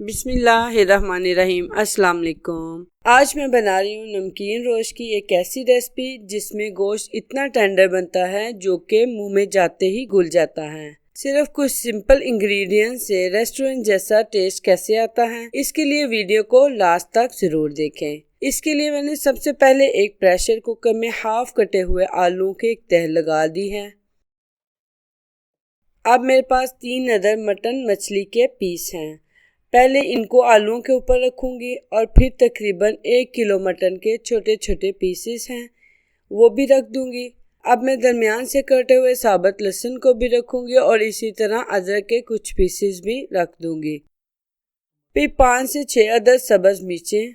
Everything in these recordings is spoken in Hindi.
बिस्मिल्लाहिर्रहमानिर्रहीम। अस्सलाम वालेकुम। आज मैं बना रही हूँ नमकीन रोस्ट की एक ऐसी रेसिपी जिसमें गोश्त इतना टेंडर बनता है जो कि मुंह में जाते ही घुल जाता है। सिर्फ कुछ सिंपल इंग्रेडिएंट से रेस्टोरेंट जैसा टेस्ट कैसे आता है, इसके लिए वीडियो को लास्ट तक जरूर देखें। इसके लिए मैंने सबसे पहले एक प्रेशर कुकर में हाफ कटे हुए आलू के एक तह लगा दी है। अब मेरे पास 3 अदर मटन मछली के पीस हैं। पहले इनको आलूओं के ऊपर रखूंगी और फिर तकरीबन 1 किलो मटन के छोटे छोटे पीसेस हैं वो भी रख दूंगी। अब मैं दरमियान से कटे हुए साबुत लहसुन को भी रखूंगी और इसी तरह अदरक के कुछ पीसेस भी रख दूंगी। फिर 5 से 6 अदर सब्ज मिर्चें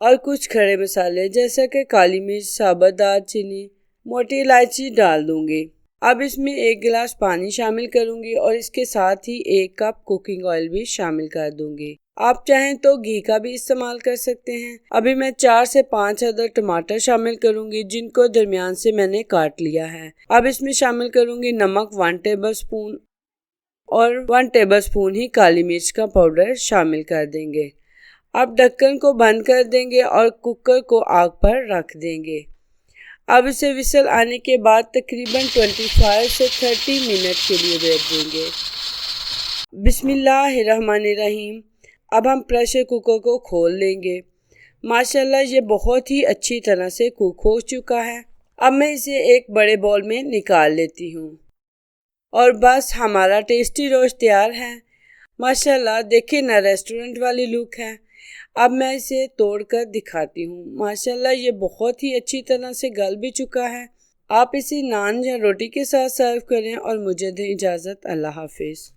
और कुछ खड़े मसाले जैसा कि काली मिर्च, साबुत दालचीनी, मोटी इलायची डाल दूंगी। अब इसमें 1 गिलास पानी शामिल करूंगी और इसके साथ ही 1 कप कुकिंग ऑयल भी शामिल कर दूंगी। आप चाहें तो घी का भी इस्तेमाल कर सकते हैं। अभी मैं 4 से 5 अदर टमाटर शामिल करूंगी जिनको दरमियान से मैंने काट लिया है। अब इसमें शामिल करूंगी नमक 1 टेबल स्पून और 1 टेबल स्पून ही काली मिर्च का पाउडर शामिल कर देंगे। अब ढक्कन को बंद कर देंगे और कुकर को आग पर रख देंगे। अब इसे विसल आने के बाद तकरीबन 25 से 30 मिनट के लिए रख देंगे। बिस्मिल्लाहिर्रहमानिर्रहीम। अब हम प्रेशर कुकर को खोल लेंगे। माशाल्लाह ये बहुत ही अच्छी तरह से कुक हो चुका है। अब मैं इसे एक बड़े बाउल में निकाल लेती हूँ और बस हमारा टेस्टी रोस्ट तैयार है। माशाल्लाह देखिए ना, रेस्टोरेंट वाली लुक है। अब मैं इसे तोड़कर दिखाती हूँ। माशाल्लाह ये बहुत ही अच्छी तरह से गल भी चुका है। आप इसे नान या रोटी के साथ सर्व करें और मुझे दें इजाज़त। अल्लाह हाफिज़।